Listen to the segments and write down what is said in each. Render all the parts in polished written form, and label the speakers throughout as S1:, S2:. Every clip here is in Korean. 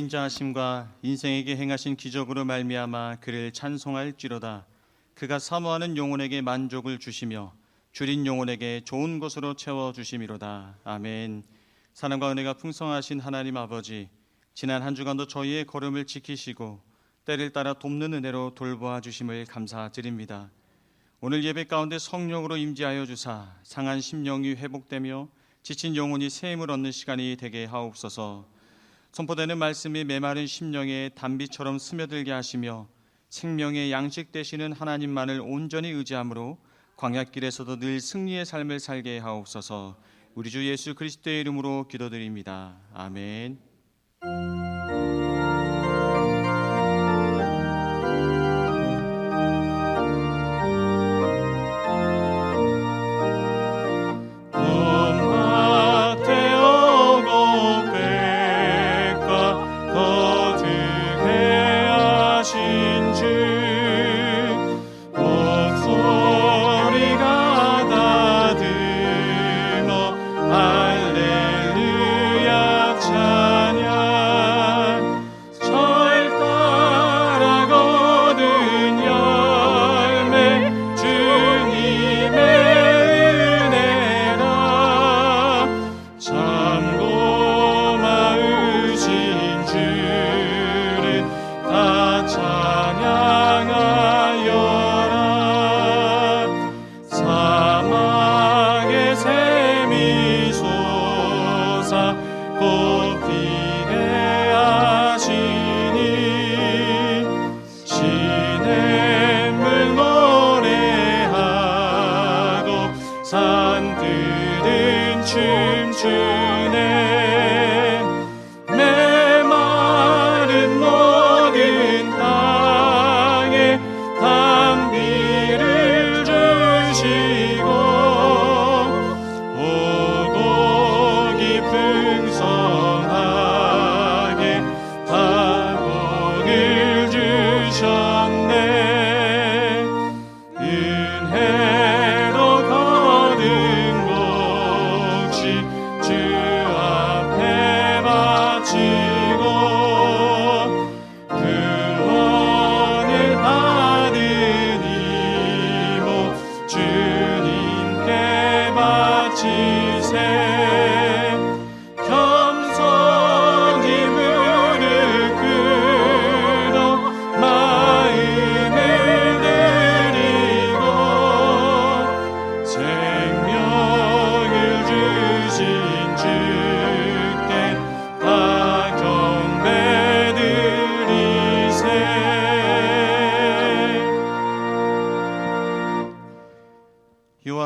S1: 인자하심과 인생에게 행하신 기적으로 말미암아 그를 찬송할지로다. 그가 사모하는 영혼에게 만족을 주시며 줄인 영혼에게 좋은 것으로 채워주심이로다. 아멘. 사랑과 은혜가 풍성하신 하나님 아버지, 지난 한 주간도 저희의 걸음을 지키시고 때를 따라 돕는 은혜로 돌보아 주심을 감사드립니다. 오늘 예배 가운데 성령으로 임재하여 주사 상한 심령이 회복되며 지친 영혼이 새 힘을 얻는 시간이 되게 하옵소서. 선포되는 말씀이 메마른 심령에 단비처럼 스며들게 하시며 생명의 양식 되시는 하나님만을 온전히 의지함으로 광야길에서도 늘 승리의 삶을 살게 하옵소서. 우리 주 예수 그리스도의 이름으로 기도드립니다. 아멘. 산들은 춤추네. 메마른 모든 땅에 단비를 주시고 오곡이 풍성하게 다복을 주셨네.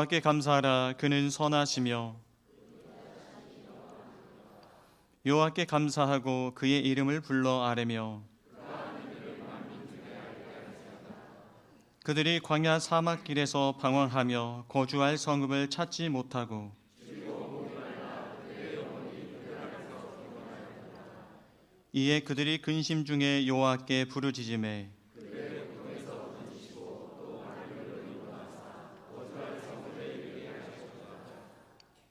S1: 여호와께 감사하라. 그는 선하시며 여호와께 감사하고 그의 이름을 불러 아뢰며 그들이 광야 사막길에서 방황하며 거주할 성읍을 찾지 못하고 이에 그들이 근심 중에 여호와께 부르짖으매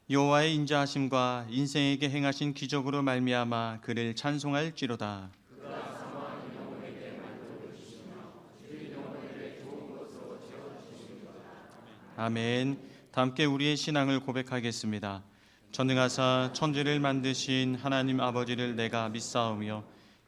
S1: 여호와의 인자하심과 인생에게 행하신 기적으로 말미암아 그를 찬송할지로다. 아멘. 다 함께 우리의 신앙을 고백하겠습니다. 전능하사 천지를 만드신 하나님 아버지를 내가 믿사오며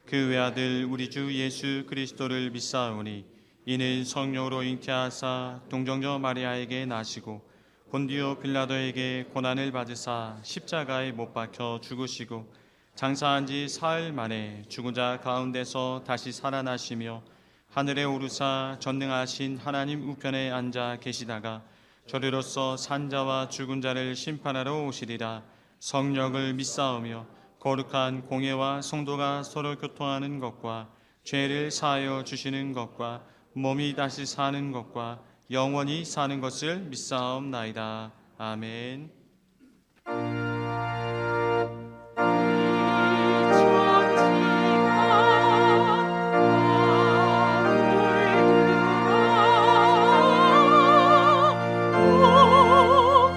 S1: 그 외아들 우리 주 예수 그리스도를 믿사오니 이는 성령으로 잉태하사 동정녀 마리아에게 나시고 본디오 빌라도에게 고난을 받으사 십자가에 못 박혀 죽으시고 장사한 지 사흘 만에 죽은 자 가운데서 다시 살아나시며 하늘에 오르사 전능하신 하나님 우편에 앉아 계시다가 저리로서 산자와 죽은 자를 심판하러 오시리라. 성령을 믿사오며 거룩한 공예와 성도가 서로 교통하는 것과 죄를 사하여 주시는 것과 몸이 다시 사는 것과 영원히 사는 것을 믿사옵나이다. 아멘.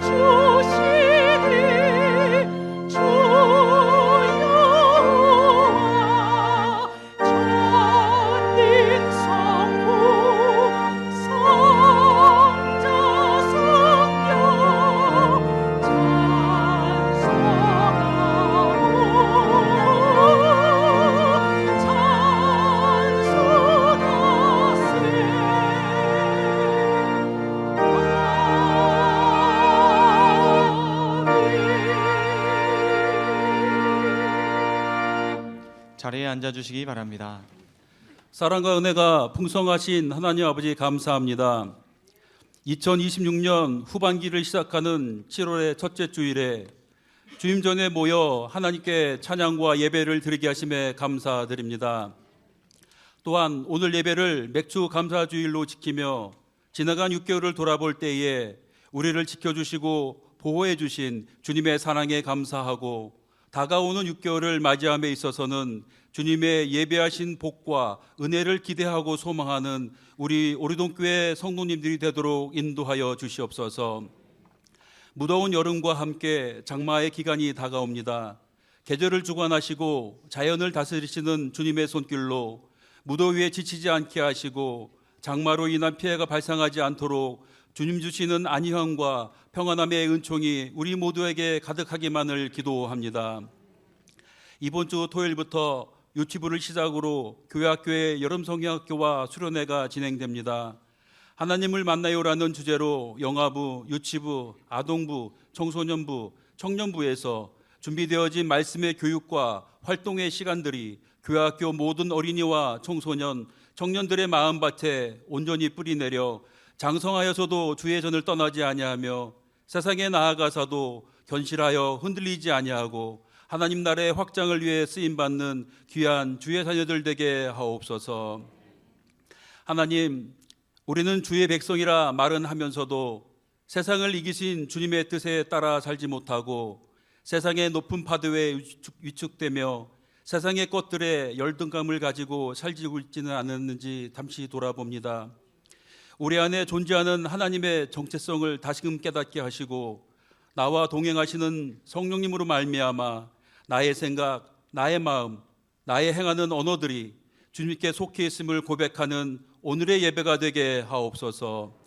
S2: 주시니 주여
S1: 앉아주시기 바랍니다.
S2: 사랑과 은혜가 풍성하신 하나님 아버지 감사합니다. 2026년 후반기를 시작하는 7월의 첫째 주일에 주임 전에 모여 하나님께 찬양과 예배를 드리게 하심에 감사드립니다. 또한 오늘 예배를 맥주 감사주일로 지키며 지나간 6개월을 돌아볼 때에 우리를 지켜주시고 보호해 주신 주님의 사랑에 감사하고 다가오는 6개월을 맞이함에 있어서는 주님의 예배하신 복과 은혜를 기대하고 소망하는 우리 오리동교회 성도님들이 되도록 인도하여 주시옵소서. 무더운 여름과 함께 장마의 기간이 다가옵니다. 계절을 주관하시고 자연을 다스리시는 주님의 손길로 무더위에 지치지 않게 하시고 장마로 인한 피해가 발생하지 않도록 주님 주시는 안위함과 평안함의 은총이 우리 모두에게 가득하기만을 기도합니다. 이번 주 토요일부터 유치부를 시작으로 교회 학교의 여름 성경학교와 수련회가 진행됩니다. 하나님을 만나요라는 주제로 영아부, 유치부, 아동부, 청소년부, 청년부에서 준비되어진 말씀의 교육과 활동의 시간들이 교회 학교 모든 어린이와 청소년, 청년들의 마음밭에 온전히 뿌리내려 장성하여서도 주의 전을 떠나지 아니하며 세상에 나아가서도 견실하여 흔들리지 아니하고 하나님 나라의 확장을 위해 쓰임받는 귀한 주의 자녀들 되게 하옵소서. 하나님, 우리는 주의 백성이라 말은 하면서도 세상을 이기신 주님의 뜻에 따라 살지 못하고 세상의 높은 파도에 위축되며 세상의 것들에 열등감을 가지고 살고 있지는 않았는지 잠시 돌아봅니다. 우리 안에 존재하는 하나님의 정체성을 다시금 깨닫게 하시고 나와 동행하시는 성령님으로 말미암아 나의 생각, 나의 마음, 나의 행하는 언어들이 주님께 속해 있음을 고백하는 오늘의 예배가 되게 하옵소서.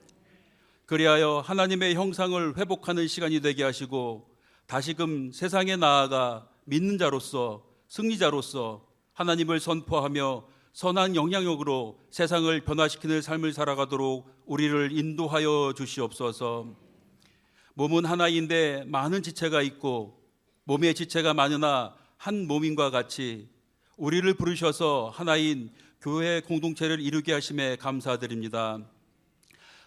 S2: 그리하여 하나님의 형상을 회복하는 시간이 되게 하시고 다시금 세상에 나아가 믿는 자로서 승리자로서 하나님을 선포하며 선한 영향력으로 세상을 변화시키는 삶을 살아가도록 우리를 인도하여 주시옵소서. 몸은 하나인데 많은 지체가 있고 몸의 지체가 많으나 한 몸인과 같이 우리를 부르셔서 하나인 교회 공동체를 이루게 하심에 감사드립니다.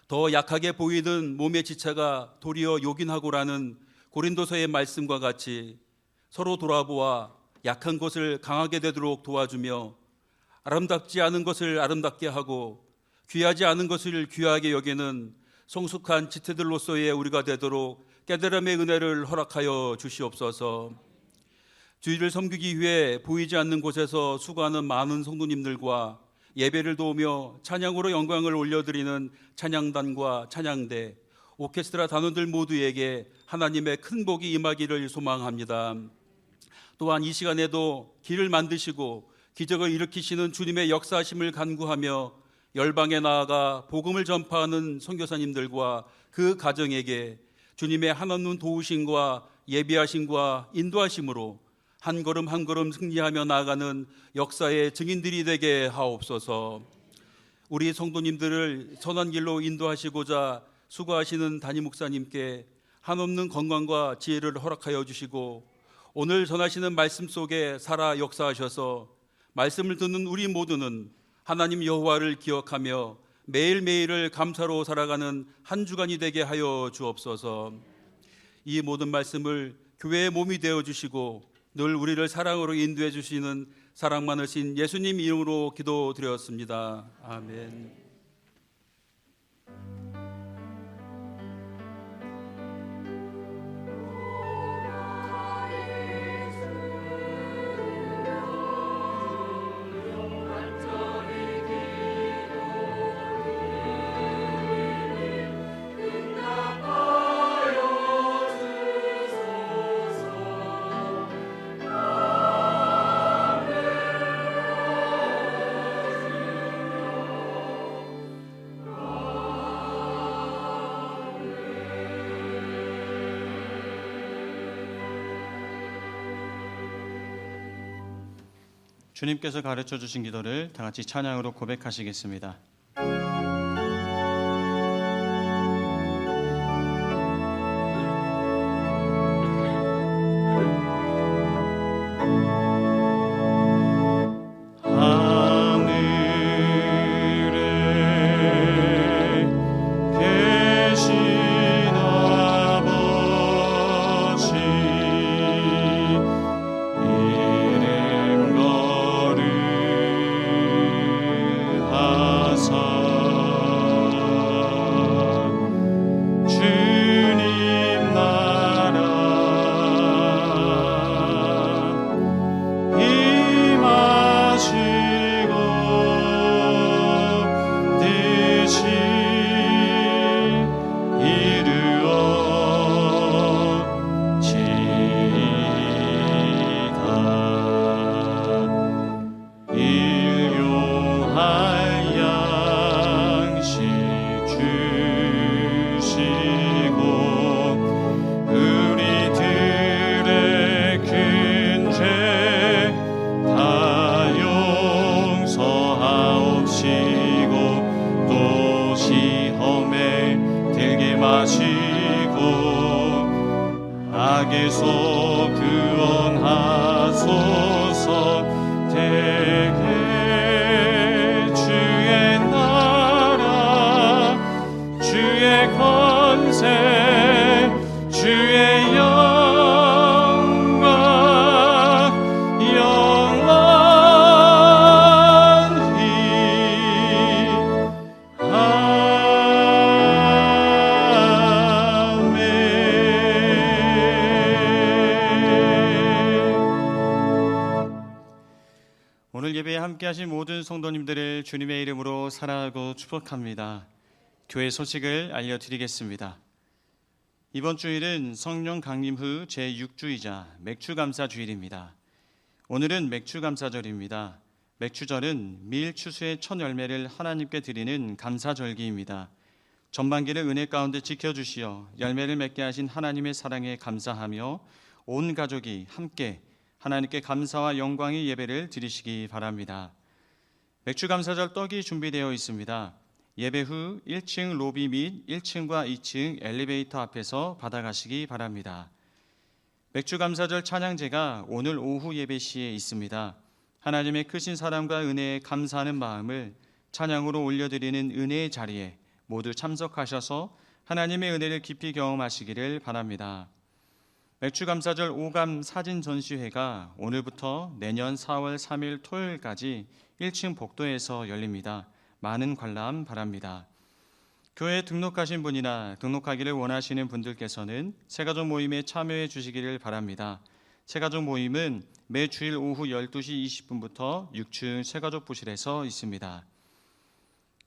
S2: 더 약하게 보이는 몸의 지체가 도리어 요긴하고라는 고린도서의 말씀과 같이 서로 돌아보아 약한 것을 강하게 되도록 도와주며 아름답지 않은 것을 아름답게 하고 귀하지 않은 것을 귀하게 여기는 성숙한 지체들로서의 우리가 되도록 깨달음의 은혜를 허락하여 주시옵소서. 주의를 섬기기 위해 보이지 않는 곳에서 수고하는 많은 성도님들과 예배를 도우며 찬양으로 영광을 올려드리는 찬양단과 찬양대, 오케스트라 단원들 모두에게 하나님의 큰 복이 임하기를 소망합니다. 또한 이 시간에도 길을 만드시고 기적을 일으키시는 주님의 역사하심을 간구하며 열방에 나아가 복음을 전파하는 선교사님들과 그 가정에게 주님의 한없는 도우심과 예비하심과 인도하심으로 한 걸음 한 걸음 승리하며 나아가는 역사의 증인들이 되게 하옵소서. 우리 성도님들을 선한 길로 인도하시고자 수고하시는 담임 목사님께 한없는 건강과 지혜를 허락하여 주시고 오늘 전하시는 말씀 속에 살아 역사하셔서 말씀을 듣는 우리 모두는 하나님 여호와를 기억하며 매일매일을 감사로 살아가는 한 주간이 되게 하여 주옵소서. 이 모든 말씀을 교회의 몸이 되어 주시고 늘 우리를 사랑으로 인도해 주시는 사랑 많으신 예수님 이름으로 기도드렸습니다. 아멘.
S1: 주님께서 가르쳐 주신 기도를 다 같이 찬양으로 고백하시겠습니다. 마시고 악에서 구원하소서. 대개 주의 나라 주의 권세 주의 영광 영원히 아멘. 오늘 예배에 함께하신 모든 성도님들을 주님의 이름으로 사랑하고 축복합니다. 교회 소식을 알려드리겠습니다. 이번 주일은 성령 강림 후 제6주이자 맥주감사주일입니다. 오늘은 맥주감사절입니다. 맥주절은 밀 추수의 첫 열매를 하나님께 드리는 감사절기입니다. 전반기를 은혜 가운데 지켜주시어 열매를 맺게 하신 하나님의 사랑에 감사하며 온 가족이 함께 하나님께 감사와 영광의 예배를 드리시기 바랍니다. 맥주감사절 떡이 준비되어 있습니다. 예배 후 1층 로비 및 1층과 2층 엘리베이터 앞에서 받아가시기 바랍니다. 맥주감사절 찬양제가 오늘 오후 예배 시에 있습니다. 하나님의 크신 사랑과 은혜에 감사하는 마음을 찬양으로 올려드리는 은혜의 자리에 모두 참석하셔서 하나님의 은혜를 깊이 경험하시기를 바랍니다. 맥주감사절 5감 사진 전시회가 오늘부터 내년 4월 3일 토요일까지 1층 복도에서 열립니다. 많은 관람 바랍니다. 교회에 등록하신 분이나 등록하기를 원하시는 분들께서는 새가족 모임에 참여해 주시기를 바랍니다. 새가족 모임은 매 주일 오후 12시 20분부터 6층 새가족 부실에서 있습니다.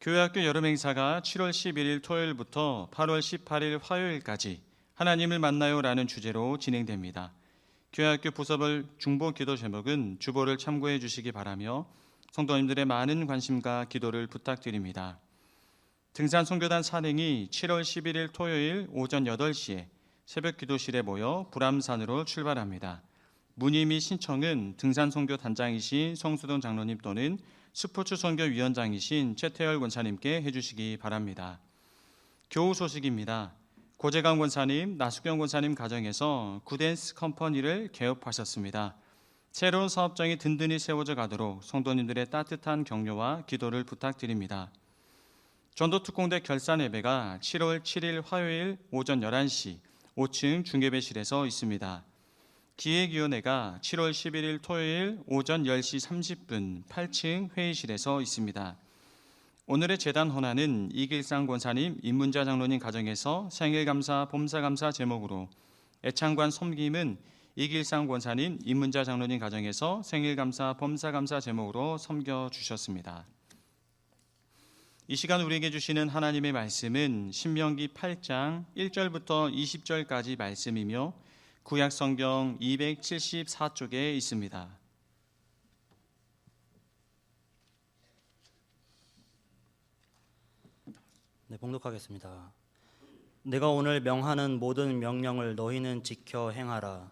S1: 교회학교 여름행사가 7월 11일 토요일부터 8월 18일 화요일까지 하나님을 만나요라는 주제로 진행됩니다. 교회학교 부서별 중보 기도 제목은 주보를 참고해 주시기 바라며 성도님들의 많은 관심과 기도를 부탁드립니다. 등산 선교단 산행이 7월 11일 토요일 오전 8시에 새벽 기도실에 모여 불암산으로 출발합니다. 문의 및 신청은 등산 선교 단장이신 성수동 장로님 또는 스포츠 선교 위원장이신 최태열 권사님께 해주시기 바랍니다. 교우 소식입니다. 고재강 권사님, 나수경 권사님 가정에서 굿앤스 컴퍼니를 개업하셨습니다. 새로운 사업장이 든든히 세워져 가도록 성도님들의 따뜻한 격려와 기도를 부탁드립니다. 전도특공대 결산 예배가 7월 7일 화요일 오전 11시 5층 중예배실에서 있습니다. 기획위원회가 7월 11일 토요일 오전 10시 30분 8층 회의실에서 있습니다. 오늘의 제단 헌화는 이길상 권사님, 임문자 장로님 가정에서 생일감사, 범사감사 제목으로, 애창관 섬김은 이길상 권사님, 임문자 장로님 가정에서 생일감사, 범사감사 제목으로 섬겨주셨습니다. 이 시간 우리에게 주시는 하나님의 말씀은 신명기 8장 1절부터 20절까지 말씀이며 구약성경 274쪽에 있습니다.
S3: 네, 봉독하겠습니다. 내가 오늘 명하는 모든 명령을 너희는 지켜 행하라.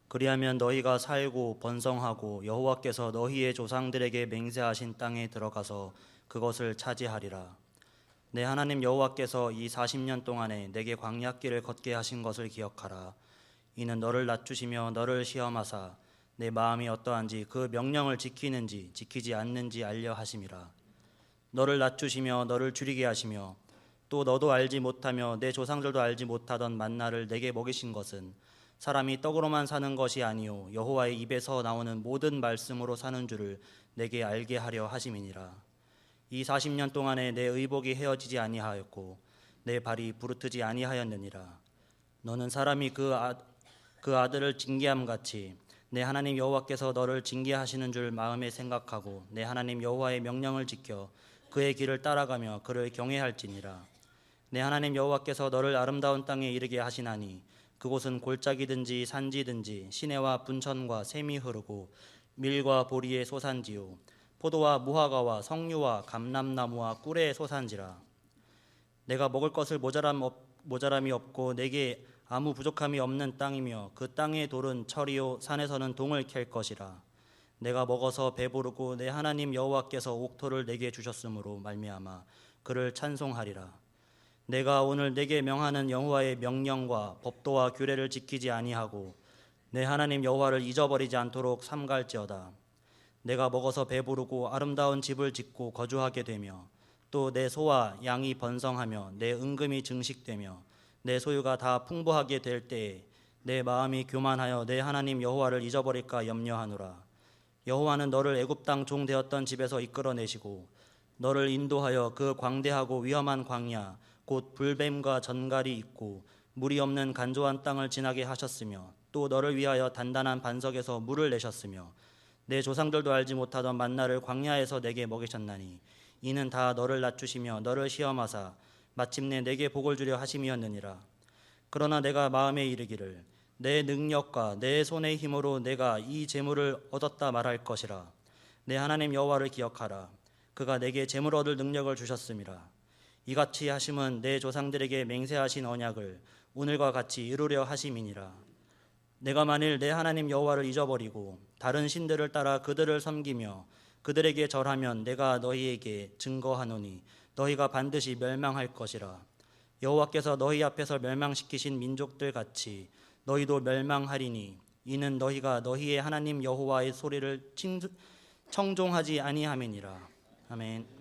S3: 그리하면 너희가 살고 번성하고 여호와께서 너희의 조상들에게 맹세하신 땅에 들어가서 그것을 차지하리라. 내 하나님 여호와께서 이 40년 동안에 내게 광야길을 걷게 하신 것을 기억하라. 이는 너를 낮추시며 너를 시험하사 내 마음이 어떠한지 그 명령을 지키는지 지키지 않는지 알려 하심이라. 너를 낮추시며 너를 줄이게 하시며 또 너도 알지 못하며 내 조상들도 알지 못하던 만나를 내게 먹이신 것은 사람이 떡으로만 사는 것이 아니요 여호와의 입에서 나오는 모든 말씀으로 사는 줄을 내게 알게 하려 하심이니라. 이 40년 동안에 내 의복이 헤어지지 아니하였고 내 발이 부르트지 아니하였느니라. 너는 사람이 그 아들을 징계함 같이 내 하나님 여호와께서 너를 징계하시는 줄 마음에 생각하고 내 하나님 여호와의 명령을 지켜 그의 길을 따라가며 그를 경외할지니라. 내 하나님 여호와께서 너를 아름다운 땅에 이르게 하시나니 그곳은 골짜기든지 산지든지 시내와 분천과 샘이 흐르고 밀과 보리의 소산지요 포도와 무화과와 석류와 감람나무와 꿀의 소산지라. 내가 먹을 것을 모자람이 없고 내게 아무 부족함이 없는 땅이며 그 땅의 돌은 철이요 산에서는 동을 캘 것이라. 내가 먹어서 배부르고 내 하나님 여호와께서 옥토를 내게 주셨으므로 말미암아 그를 찬송하리라. 내가 오늘 내게 명하는 여호와의 명령과 법도와 규례를 지키지 아니하고 내 하나님 여호와를 잊어버리지 않도록 삼갈지어다. 내가 먹어서 배부르고 아름다운 집을 짓고 거주하게 되며 또 내 소와 양이 번성하며 내 은금이 증식되며 내 소유가 다 풍부하게 될 때에 내 마음이 교만하여 내 하나님 여호와를 잊어버릴까 염려하노라. 여호와는 너를 애굽 땅 종 되었던 집에서 이끌어내시고 너를 인도하여 그 광대하고 위험한 광야 곧 불뱀과 전갈이 있고 물이 없는 간조한 땅을 지나게 하셨으며 또 너를 위하여 단단한 반석에서 물을 내셨으며 내 조상들도 알지 못하던 만나를 광야에서 내게 먹이셨나니 이는 다 너를 낮추시며 너를 시험하사 마침내 내게 복을 주려 하심이었느니라. 그러나 내가 마음에 이르기를 내 능력과 내 손의 힘으로 내가 이 재물을 얻었다 말할 것이라. 내 하나님 여호와를 기억하라. 그가 내게 재물 얻을 능력을 주셨음이라. 이같이 하심은 내 조상들에게 맹세하신 언약을 오늘과 같이 이루려 하심이니라. 내가 만일 내 하나님 여호와를 잊어버리고 다른 신들을 따라 그들을 섬기며 그들에게 절하면 내가 너희에게 증거하노니 너희가 반드시 멸망할 것이라. 여호와께서 너희 앞에서 멸망시키신 민족들 같이 너희도 멸망하리니 이는 너희가 너희의 하나님 여호와의 소리를 청종하지 아니함이니라. 아멘.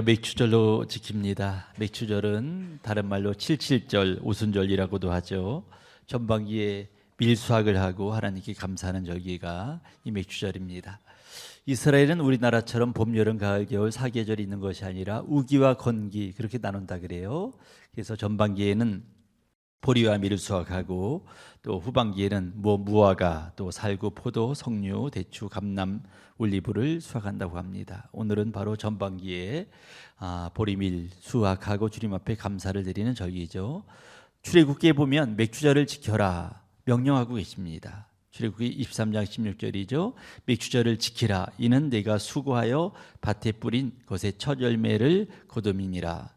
S4: 맥추절로 지킵니다. 맥추절은 다른 말로 칠칠절, 오순절이라고도 하죠. 전반기에 밀수확을 하고 하나님께 감사하는 절기가 이 맥추절입니다. 이스라엘은 우리나라처럼 봄, 여름, 가을, 겨울 4계절이 있는 것이 아니라 우기와 건기 그렇게 나눈다 그래요. 그래서 전반기에는 보리와 밀을 수확하고 또 후반기에는 무화과, 또 살구, 포도, 석류, 대추, 감람, 올리브를 수확한다고 합니다. 오늘은 바로 전반기에 보리밀 수확하고 주님 앞에 감사를 드리는 절기죠. 출애굽기에 보면 맥추절을 지켜라 명령하고 계십니다. 출애굽기 23장 16절이죠. 맥추절을 지키라. 이는 내가 수고하여 밭에 뿌린 것의 첫 열매를 거둠이니라.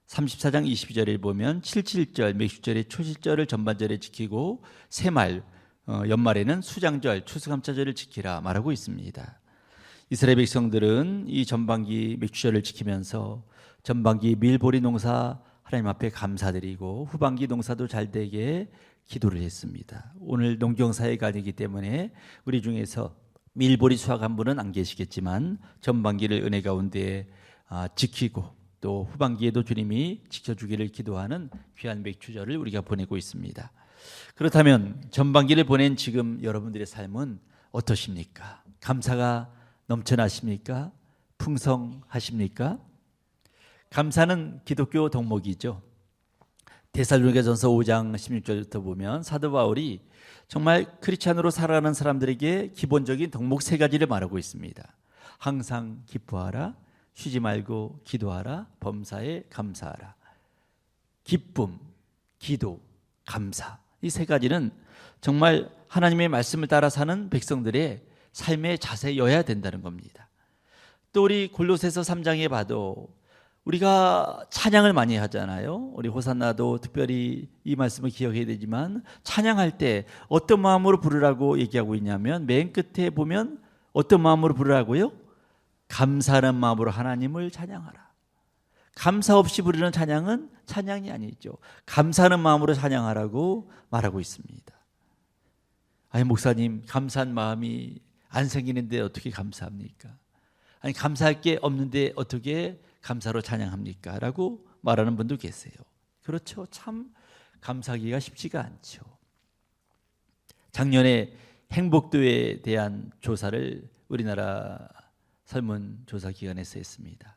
S4: 34장 22절에 보면 칠칠절, 맥추절의 초실절을 전반절에 지키고 새말, 연말에는 수장절, 추수감사절을 지키라 말하고 있습니다. 이스라엘 백성들은 이 전반기 맥추절을 지키면서 전반기 밀보리 농사 하나님 앞에 감사드리고 후반기 농사도 잘 되게 기도를 했습니다. 오늘 농경사회가 아니기 때문에 우리 중에서 밀보리 수확한 분은 안 계시겠지만 전반기를 은혜 가운데 지키고 또 후반기에도 주님이 지켜주기를 기도하는 귀한 맥추절을 우리가 보내고 있습니다. 그렇다면 전반기를 보낸 지금 여러분들의 삶은 어떠십니까? 감사가 넘쳐나십니까? 풍성하십니까? 감사는 기독교 덕목이죠. 데살로니가전서 5장 16절부터 보면 사도 바울이 정말 크리스찬으로 살아가는 사람들에게 기본적인 덕목 3가지를 말하고 있습니다. 항상 기뻐하라, 쉬지 말고 기도하라, 범사에 감사하라. 기쁨, 기도, 감사, 이 3가지는 정말 하나님의 말씀을 따라 사는 백성들의 삶의 자세여야 된다는 겁니다. 또 우리 골로새서 3장에 봐도 우리가 찬양을 많이 하잖아요. 우리 호산나도 특별히 이 말씀을 기억해야 되지만 찬양할 때 어떤 마음으로 부르라고 얘기하고 있냐면 맨 끝에 보면 어떤 마음으로 부르라고요? 감사하는 마음으로 하나님을 찬양하라. 감사 없이 부르는 찬양은 찬양이 아니죠. 감사하는 마음으로 찬양하라고 말하고 있습니다. 아니 목사님, 감사한 마음이 안 생기는데 어떻게 감사합니까? 아니 감사할 게 없는데 어떻게 감사로 찬양합니까? 라고 말하는 분도 계세요. 그렇죠. 참 감사하기가 쉽지가 않죠. 작년에 행복도에 대한 조사를 우리나라 설문조사기관에서 했습니다.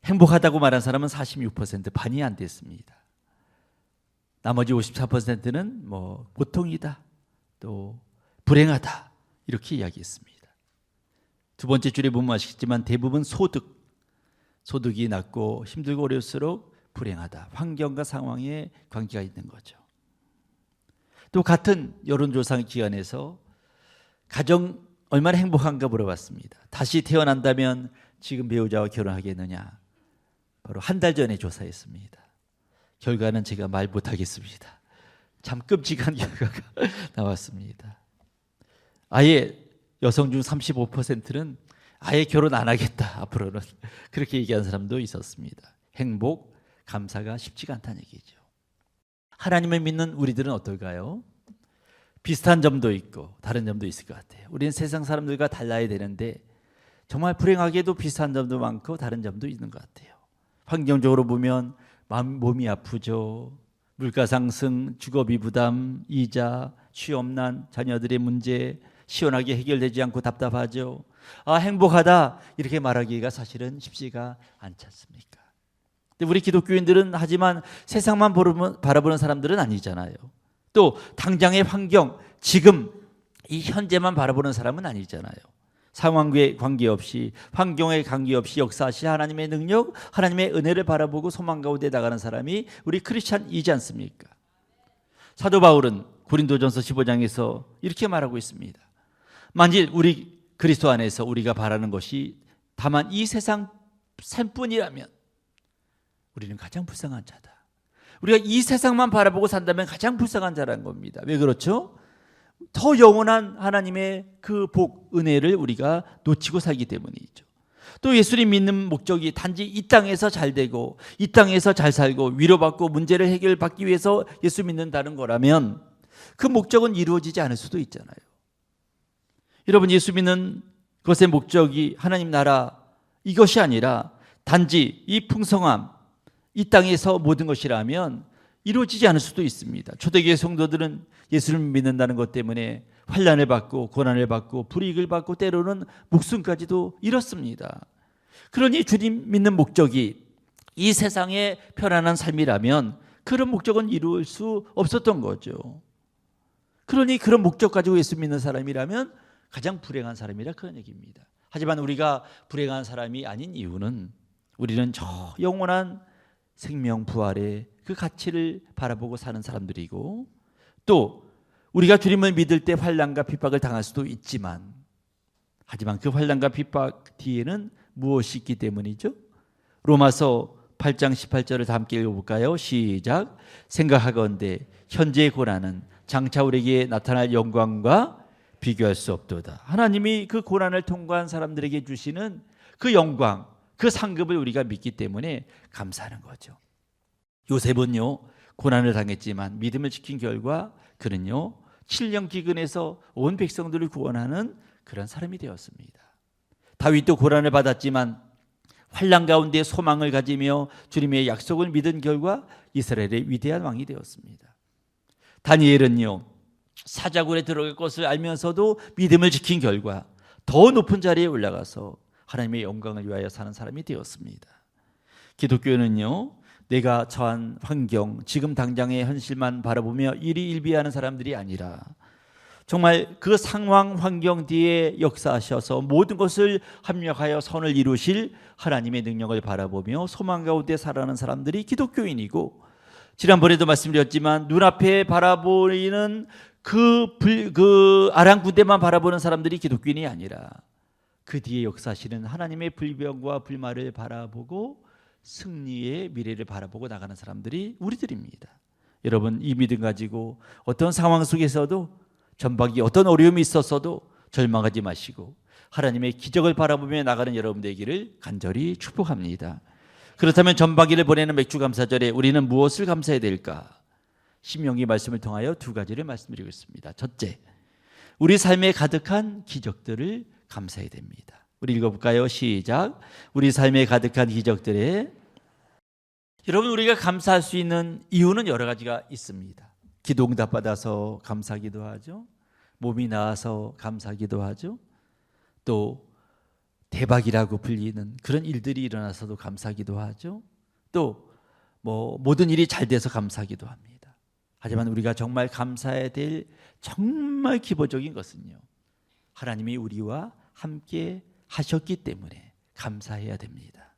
S4: 행복하다고 말한 사람은 46%, 반이 안 됐습니다. 나머지 54%는 보통이다, 또 불행하다 이렇게 이야기했습니다. 두 번째 줄에 보면 아시겠지만 대부분 소득이 낮고 힘들고 어려울수록 불행하다, 환경과 상황에 관계가 있는 거죠. 또 같은 여론조사 기관에서 가정 얼마나 행복한가 물어봤습니다. 다시 태어난다면 지금 배우자와 결혼하겠느냐? 바로 한 달 전에 조사했습니다. 결과는 제가 말 못하겠습니다. 참 끔찍한 결과가 나왔습니다. 아예 여성 중 35%는 아예 결혼 안 하겠다 앞으로는, 그렇게 얘기한 사람도 있었습니다. 행복, 감사가 쉽지가 않다는 얘기죠. 하나님을 믿는 우리들은 어떨까요? 비슷한 점도 있고 다른 점도 있을 것 같아요. 우리는 세상 사람들과 달라야 되는데 정말 불행하게도 비슷한 점도 많고 다른 점도 있는 것 같아요. 환경적으로 보면 몸이 아프죠. 물가 상승, 주거비 부담, 이자, 취업난, 자녀들의 문제 시원하게 해결되지 않고 답답하죠. 행복하다 이렇게 말하기가 사실은 쉽지가 않지 않습니까? 근데 우리 기독교인들은 하지만 세상만 바라보는 사람들은 아니잖아요. 또 당장의 환경, 지금 이 현재만 바라보는 사람은 아니잖아요. 상황에 관계없이, 환경에 관계없이 역사하신 하나님의 능력, 하나님의 은혜를 바라보고 소망 가운데 나가는 사람이 우리 크리스찬이지 않습니까? 사도 바울은 고린도전서 15장에서 이렇게 말하고 있습니다. 만일 우리 그리스도 안에서 우리가 바라는 것이 다만 이 세상 삶뿐이라면 우리는 가장 불쌍한 자다. 우리가 이 세상만 바라보고 산다면 가장 불쌍한 자라는 겁니다. 왜 그렇죠? 더 영원한 하나님의 그 복, 은혜를 우리가 놓치고 살기 때문이죠. 또 예수님 믿는 목적이 단지 이 땅에서 잘 되고 이 땅에서 잘 살고 위로받고 문제를 해결받기 위해서 예수 믿는다는 거라면 그 목적은 이루어지지 않을 수도 있잖아요. 여러분, 예수 믿는 것의 목적이 하나님 나라 이것이 아니라 단지 이 풍성함, 이 땅에서 모든 것이라면 이루어지지 않을 수도 있습니다. 초대교회 성도들은 예수를 믿는다는 것 때문에 환난을 받고 고난을 받고 불이익을 받고 때로는 목숨까지도 잃었습니다. 그러니 주님 믿는 목적이 이 세상의 편안한 삶이라면 그런 목적은 이룰 수 없었던 거죠. 그러니 그런 목적 가지고 예수 믿는 사람이라면 가장 불행한 사람이라 그런 얘기입니다. 하지만 우리가 불행한 사람이 아닌 이유는 우리는 저 영원한 생명 부활의 그 가치를 바라보고 사는 사람들이고, 또 우리가 주님을 믿을 때 환난과 핍박을 당할 수도 있지만, 하지만 그 환난과 핍박 뒤에는 무엇이 있기 때문이죠? 로마서 8장 18절을 다 함께 읽어볼까요? 시작. 생각하건대 현재의 고난은 장차 우리에게 나타날 영광과 비교할 수 없도다. 하나님이 그 고난을 통과한 사람들에게 주시는 그 영광, 그 상급을 우리가 믿기 때문에 감사하는 거죠. 요셉은요, 고난을 당했지만 믿음을 지킨 결과 그는요 7년 기근에서 온 백성들을 구원하는 그런 사람이 되었습니다. 다윗도 고난을 받았지만 환난 가운데 소망을 가지며 주님의 약속을 믿은 결과 이스라엘의 위대한 왕이 되었습니다. 다니엘은요 사자굴에 들어갈 것을 알면서도 믿음을 지킨 결과 더 높은 자리에 올라가서 하나님의 영광을 위하여 사는 사람이 되었습니다. 기독교는요 내가 처한 환경, 지금 당장의 현실만 바라보며 일희일비하는 사람들이 아니라 정말 그 상황 환경 뒤에 역사하셔서 모든 것을 합력하여 선을 이루실 하나님의 능력을 바라보며 소망 가운데 살아가는 사람들이 기독교인이고, 지난번에도 말씀드렸지만 눈앞에 바라보이는 그 아랑군대만 바라보는 사람들이 기독교인이 아니라 그 뒤에 역사하시는 하나님의 불병과 불말을 바라보고 승리의 미래를 바라보고 나가는 사람들이 우리들입니다. 여러분, 이 믿음 가지고 어떤 상황 속에서도 전박이 어떤 어려움이 있었어도 절망하지 마시고 하나님의 기적을 바라보며 나가는 여러분 되기를 간절히 축복합니다. 그렇다면 전박이를 보내는 맥주감사절에 우리는 무엇을 감사해야 될까? 신명기 말씀을 통하여 두 가지를 말씀드리겠습니다. 첫째, 우리 삶에 가득한 기적들을 감사해야 됩니다. 우리 읽어볼까요? 시작. 우리 삶에 가득한 기적들에, 여러분 우리가 감사할 수 있는 이유는 여러 가지가 있습니다. 기도 응답 받아서 감사하기도 하죠. 몸이 나아서 감사하기도 하죠. 또 대박이라고 불리는 그런 일들이 일어나서도 감사하기도 하죠. 또 모든 일이 잘 돼서 감사하기도 합니다. 하지만 우리가 정말 감사해야 될 정말 기본적인 것은요, 하나님이 우리와 함께 하셨기 때문에 감사해야 됩니다.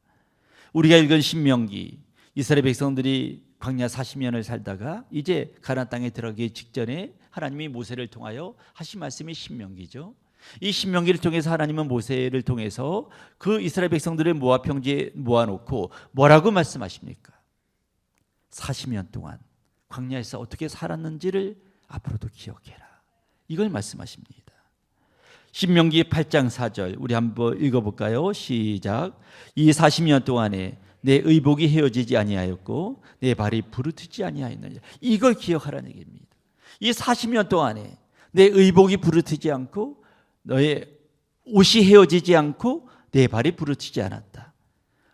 S4: 우리가 읽은 신명기, 이스라엘 백성들이 광야 40년을 살다가 이제 가나안 땅에 들어가기 직전에 하나님이 모세를 통하여 하신 말씀이 신명기죠. 이 신명기를 통해서 하나님은 모세를 통해서 그 이스라엘 백성들을 모압 평지에 모아놓고 뭐라고 말씀하십니까? 40년 동안 광야에서 어떻게 살았는지를 앞으로도 기억해라, 이걸 말씀하십니다. 신명기 8장 4절 우리 한번 읽어볼까요? 시작. 이 40년 동안에 내 의복이 헤어지지 아니하였고 내 발이 부르트지 아니하였느냐. 이걸 기억하라는 얘기입니다. 이 40년 동안에 내 의복이 부르트지 않고 너의 옷이 헤어지지 않고 내 발이 부르트지 않았다.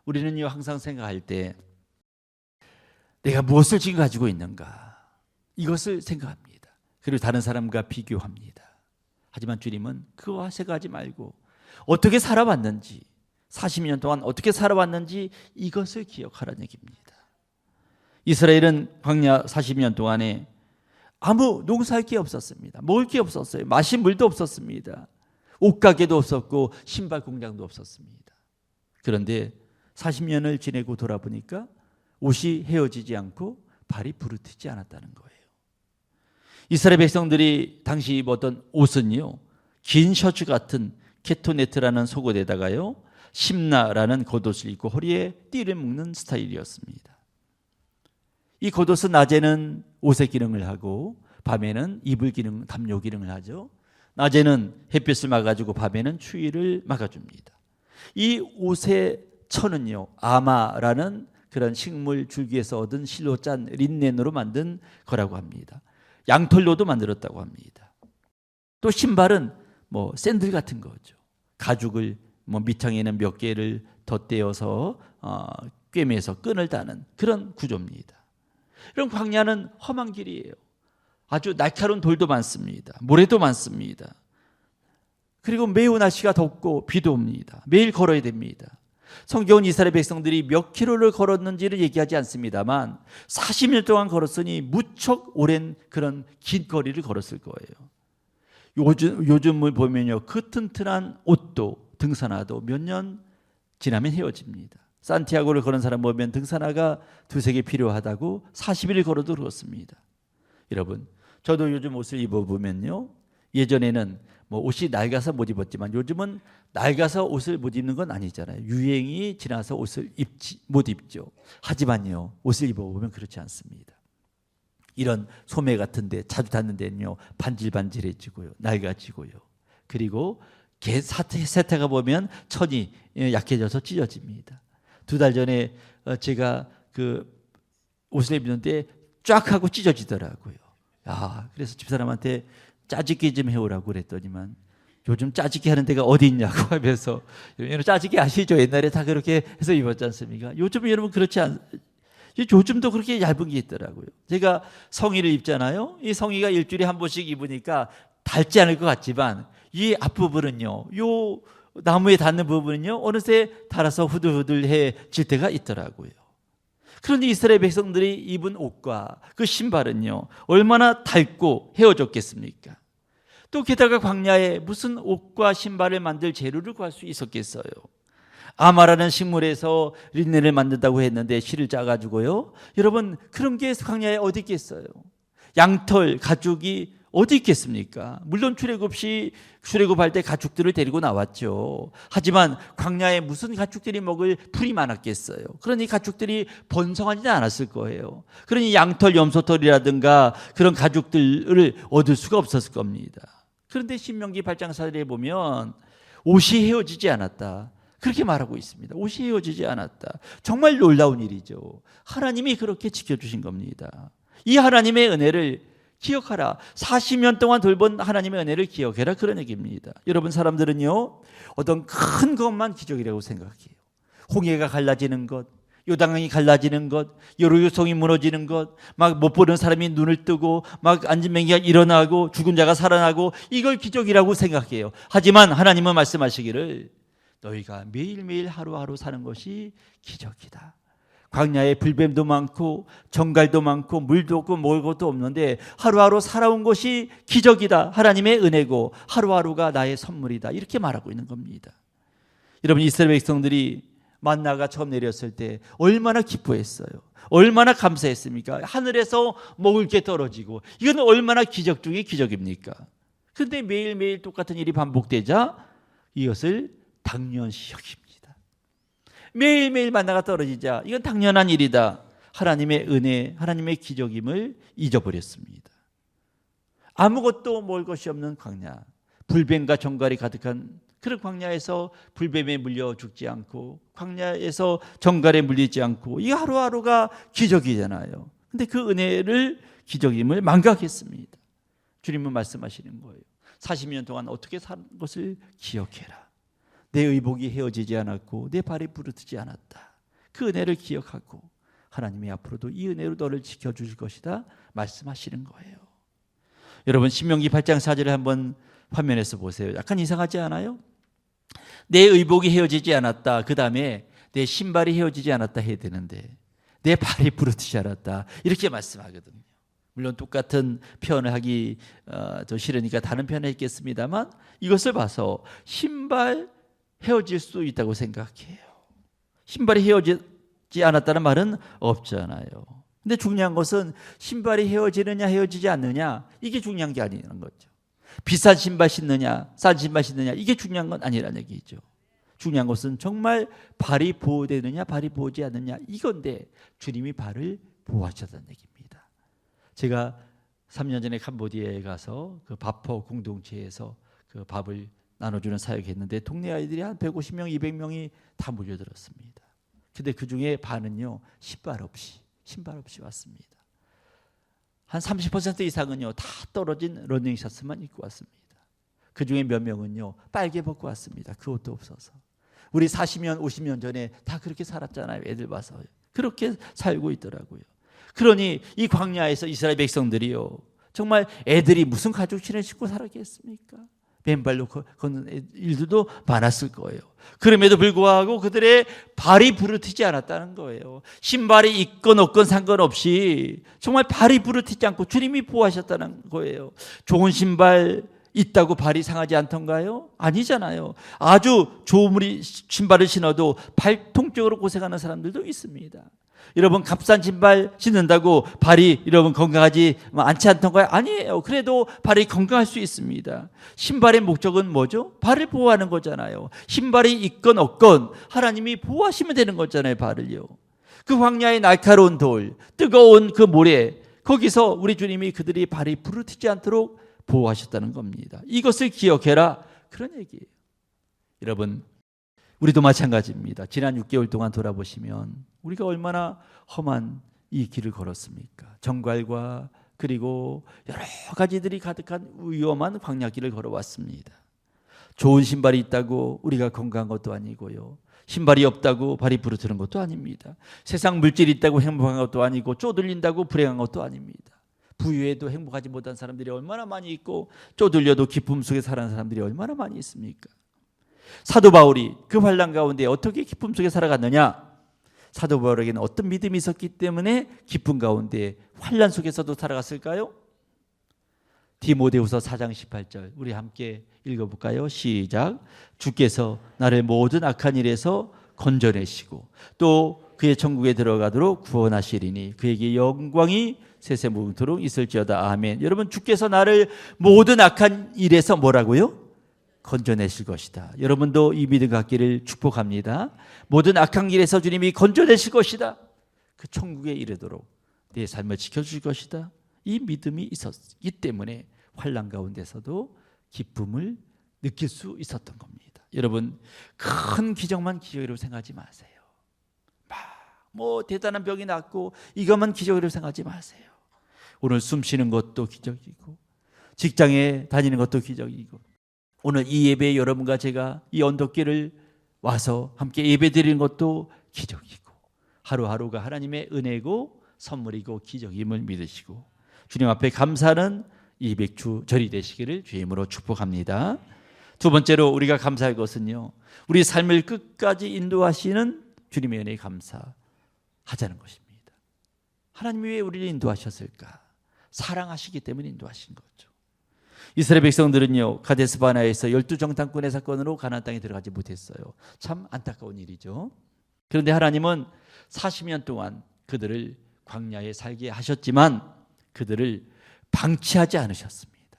S4: 우리는요 항상 생각할 때 내가 무엇을 지금 가지고 있는가, 이것을 생각합니다. 그리고 다른 사람과 비교합니다. 하지만 주님은 그거와 생각하지 말고 어떻게 살아왔는지, 40년 동안 어떻게 살아왔는지 이것을 기억하라는 얘기입니다. 이스라엘은 광야 40년 동안에 아무 농사할 게 없었습니다. 먹을 게 없었어요. 마실 물도 없었습니다. 옷가게도 없었고 신발 공장도 없었습니다. 그런데 40년을 지내고 돌아보니까 옷이 헤어지지 않고 발이 부르트지 않았다는 거예요. 이스라엘 백성들이 당시 입었던 옷은요, 긴 셔츠 같은 케토네트라는 속옷에다가요 심나라는 겉옷을 입고 허리에 띠를 묶는 스타일이었습니다. 이 겉옷은 낮에는 옷의 기능을 하고 밤에는 이불 기능, 담요 기능을 하죠. 낮에는 햇빛을 막아주고 밤에는 추위를 막아줍니다. 이 옷의 천은요 아마라는 그런 식물 줄기에서 얻은 실로 짠 린넨으로 만든 거라고 합니다. 양털로도 만들었다고 합니다. 또 신발은 샌들 같은 거죠. 가죽을 밑창에는 몇 개를 덧대어서 꿰매서 끈을 다는 그런 구조입니다. 이런 광야는 험한 길이에요. 아주 날카로운 돌도 많습니다. 모래도 많습니다. 그리고 매우 날씨가 덥고 비도 옵니다. 매일 걸어야 됩니다. 성경은 이스라엘 백성들이 몇 킬로를 걸었는지를 얘기하지 않습니다만 40년 동안 걸었으니 무척 오랜 그런 긴 거리를 걸었을 거예요. 요즘을 보면요, 그 튼튼한 옷도 등산화도 몇 년 지나면 헤어집니다. 산티아고를 걸은 사람 보면 등산화가 두세 개 필요하다고 40일 걸어도 그렇습니다. 여러분, 저도 요즘 옷을 입어보면요, 예전에는 뭐 옷이 낡아서 못 입었지만 요즘은 낡아서 옷을 못 입는 건 아니잖아요. 유행이 지나서 옷을 못 입죠. 하지만요, 옷을 입어보면 그렇지 않습니다. 이런 소매 같은데 자주 닿는 데는요, 반질반질해지고요, 낡아지고요. 그리고 세태가 보면 천이 약해져서 찢어집니다. 2달 전에 제가 그 옷을 입는데 쫙 하고 찢어지더라고요. 그래서 집사람한테 짜집기 좀 해오라고 그랬더니만 요즘 짜집기 하는 데가 어디 있냐고 하면서, 여러분 짜집기 아시죠? 옛날에 다 그렇게 해서 입었지 않습니까? 요즘 여러분 그렇지 요즘도 그렇게 얇은 게 있더라고요. 제가 성의를 입잖아요. 이 성의가 일주일에 한 번씩 입으니까 닳지 않을 것 같지만 이 앞부분은요, 요 나무에 닿는 부분은요, 어느새 닳아서 후들후들해질 때가 있더라고요. 그런데 이스라엘 백성들이 입은 옷과 그 신발은요, 얼마나 닳고 헤어졌겠습니까? 또 게다가 광야에 무슨 옷과 신발을 만들 재료를 구할 수 있었겠어요? 아마라는 식물에서 린넨을 만든다고 했는데 실을 짜가지고요, 여러분 그런 게 광야에 어디 있겠어요? 양털 가죽이 어디 있겠습니까? 물론 출애굽할 때 가축들을 데리고 나왔죠. 하지만 광야에 무슨 가축들이 먹을 풀이 많았겠어요? 그러니 가축들이 번성하지 않았을 거예요. 그러니 양털, 염소털이라든가 그런 가죽들을 얻을 수가 없었을 겁니다. 그런데 신명기 8장 4절에 보면 옷이 헤어지지 않았다, 그렇게 말하고 있습니다. 옷이 헤어지지 않았다. 정말 놀라운 일이죠. 하나님이 그렇게 지켜주신 겁니다. 이 하나님의 은혜를 기억하라. 40년 동안 돌본 하나님의 은혜를 기억해라, 그런 얘기입니다. 여러분, 사람들은요, 어떤 큰 것만 기적이라고 생각해요. 홍해가 갈라지는 것, 요단강이 갈라지는 것, 여리고성이 무너지는 것, 막 못 보는 사람이 눈을 뜨고 막 앉은 맹기가 일어나고 죽은 자가 살아나고, 이걸 기적이라고 생각해요. 하지만 하나님은 말씀하시기를 너희가 매일매일 하루하루 사는 것이 기적이다. 광야에 불뱀도 많고 정갈도 많고 물도 없고 먹을 것도 없는데 하루하루 살아온 것이 기적이다. 하나님의 은혜고 하루하루가 나의 선물이다. 이렇게 말하고 있는 겁니다. 여러분, 이스라엘 백성들이 만나가 처음 내렸을 때 얼마나 기뻐했어요. 얼마나 감사했습니까? 하늘에서 먹을 게 떨어지고, 이건 얼마나 기적 중의 기적입니까? 그런데 매일매일 똑같은 일이 반복되자 이것을 당연시 여깁니다. 매일매일 만나가 떨어지자 이건 당연한 일이다. 하나님의 은혜, 하나님의 기적임을 잊어버렸습니다. 아무것도 먹을 것이 없는 광야, 불뱀과 정갈이 가득한 그런 광야에서 불뱀에 물려 죽지 않고 광야에서 정갈에 물리지 않고, 이 하루하루가 기적이잖아요. 근데 그 은혜를, 기적임을 망각했습니다. 주님은 말씀하시는 거예요. 40년 동안 어떻게 산 것을 기억해라. 내 의복이 헤어지지 않았고 내 발이 부르트지 않았다. 그 은혜를 기억하고 하나님이 앞으로도 이 은혜로 너를 지켜주실 것이다 말씀하시는 거예요. 여러분, 신명기 8장 4절을 한번 화면에서 보세요. 약간 이상하지 않아요? 내 의복이 헤어지지 않았다, 그 다음에 내 신발이 헤어지지 않았다 해야 되는데 내 발이 부르트지 않았다, 이렇게 말씀하거든요. 물론 똑같은 표현을 하기 더 싫으니까 다른 표현을 했겠습니다만, 이것을 봐서 신발 헤어질 수도 있다고 생각해요. 신발이 헤어지지 않았다는 말은 없잖아요. 근데 중요한 것은 신발이 헤어지느냐 헤어지지 않느냐, 이게 중요한 게 아니라는 거죠. 비싼 신발 신느냐 싼 신발 신느냐, 이게 중요한 건 아니라는 얘기죠. 중요한 것은 정말 발이 보호되느냐 발이 보호지 않느냐, 이건데 주님이 발을 보호하셨다는 얘기입니다. 제가 3년 전에 캄보디아에 가서 그 바퍼 공동체에서 그 밥을 나눠주는 사역했는데 동네 아이들이 한 150명, 200명이 다 몰려들었습니다. 근데 그 중에 반은요, 신발 없이 왔습니다. 한 30% 이상은요, 다 떨어진 러닝 셔츠만 입고 왔습니다. 그 중에 몇 명은요, 빨개 벗고 왔습니다. 그 옷도 없어서. 우리 40년, 50년 전에 다 그렇게 살았잖아요. 애들 봐서. 그렇게 살고 있더라고요. 그러니 이 광야에서 이스라엘 백성들이요, 정말 애들이 무슨 가죽신을 신고 살았겠습니까? 맨발로 걷는 일들도 많았을 거예요. 그럼에도 불구하고 그들의 발이 부르트지 않았다는 거예요. 신발이 있건 없건 상관없이 정말 발이 부르트지 않고 주님이 보호하셨다는 거예요. 좋은 신발 있다고 발이 상하지 않던가요? 아니잖아요. 아주 좋은 신발을 신어도 발통적으로 고생하는 사람들도 있습니다. 여러분, 값싼 신발 신는다고 발이 여러분 건강하지 않지 않던가요? 아니에요. 그래도 발이 건강할 수 있습니다. 신발의 목적은 뭐죠? 발을 보호하는 거잖아요. 신발이 있건 없건 하나님이 보호하시면 되는 거잖아요. 발을요. 그 광야의 날카로운 돌, 뜨거운 그 모래, 거기서 우리 주님이 그들이 발이 부르트지 않도록 보호하셨다는 겁니다. 이것을 기억해라, 그런 얘기예요. 여러분, 우리도 마찬가지입니다. 지난 6개월 동안 돌아보시면 우리가 얼마나 험한 이 길을 걸었습니까? 정갈과 그리고 여러 가지들이 가득한 위험한 광야길을 걸어왔습니다. 좋은 신발이 있다고 우리가 건강한 것도 아니고요, 신발이 없다고 발이 부르트는 것도 아닙니다. 세상 물질이 있다고 행복한 것도 아니고 쪼들린다고 불행한 것도 아닙니다. 부유해도 행복하지 못한 사람들이 얼마나 많이 있고 쪼들려도 기쁨 속에 살아가는 사람들이 얼마나 많이 있습니까? 사도 바울이 그 환난 가운데 어떻게 기쁨 속에 살아갔느냐? 사도 바울에게는 어떤 믿음이 있었기 때문에 기쁨 가운데 환난 속에서도 살아갔을까요? 디모데후서 4장 18절 우리 함께 읽어볼까요? 시작. 주께서 나를 모든 악한 일에서 건져내시고 또 그의 천국에 들어가도록 구원하시리니 그에게 영광이 세세무궁토록 있을지어다. 아멘. 여러분, 주께서 나를 모든 악한 일에서 뭐라고요? 건져내실 것이다. 여러분도 이 믿음 갖기를 축복합니다. 모든 악한 길에서 주님이 건져내실 것이다. 그 천국에 이르도록 내 삶을 지켜주실 것이다. 이 믿음이 있었기 때문에 환난 가운데서도 기쁨을 느낄 수 있었던 겁니다. 여러분, 큰 기적만 기적이라고 생각하지 마세요. 뭐 대단한 병이 낫고 이것만 기적이라고 생각하지 마세요. 오늘 숨 쉬는 것도 기적이고 직장에 다니는 것도 기적이고 오늘 이 예배에 여러분과 제가 이 언덕길을 와서 함께 예배드리는 것도 기적이고 하루하루가 하나님의 은혜고 선물이고 기적임을 믿으시고 주님 앞에 감사하는 이 맥주절이 되시기를 주임으로 축복합니다. 두 번째로 우리가 감사할 것은요, 우리 삶을 끝까지 인도하시는 주님의 은혜에 감사하자는 것입니다. 하나님이 왜 우리를 인도하셨을까? 사랑하시기 때문에 인도하신 거죠. 이스라엘 백성들은요, 가데스 바네아에서 12정탐꾼의 사건으로 가나안 땅에 들어가지 못했어요. 참 안타까운 일이죠. 그런데 하나님은 40년 동안 그들을 광야에 살게 하셨지만 그들을 방치하지 않으셨습니다.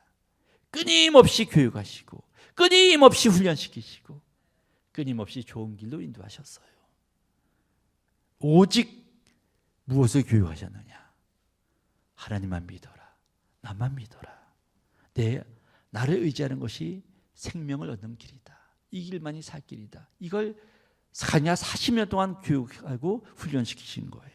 S4: 끊임없이 교육하시고 끊임없이 훈련시키시고 끊임없이 좋은 길로 인도하셨어요. 오직 무엇을 교육하셨느냐? 하나님만 믿어라. 나만 믿어라. 나를 의지하는 것이 생명을 얻는 길이다. 이 길만이 살 길이다. 이걸 광야 40년 동안 교육하고 훈련시키신 거예요.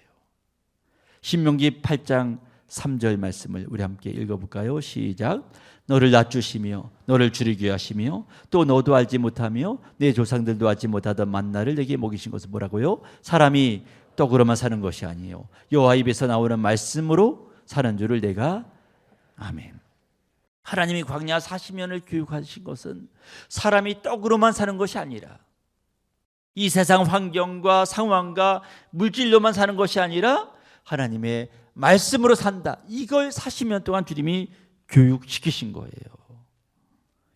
S4: 신명기 8장 3절 말씀을 우리 함께 읽어볼까요? 시작. 너를 낮추시며 너를 줄이게 하시며 또 너도 알지 못하며 내 조상들도 알지 못하던 만나를 내게 먹이신 것은 뭐라고요? 사람이 떡으로만 사는 것이 아니에요. 여호와 입에서 나오는 말씀으로 사는 줄을 내가 아멘. 하나님이 광야 40년을 교육하신 것은 사람이 떡으로만 사는 것이 아니라 이 세상 환경과 상황과 물질로만 사는 것이 아니라 하나님의 말씀으로 산다. 이걸 40년 동안 주님이 교육시키신 거예요.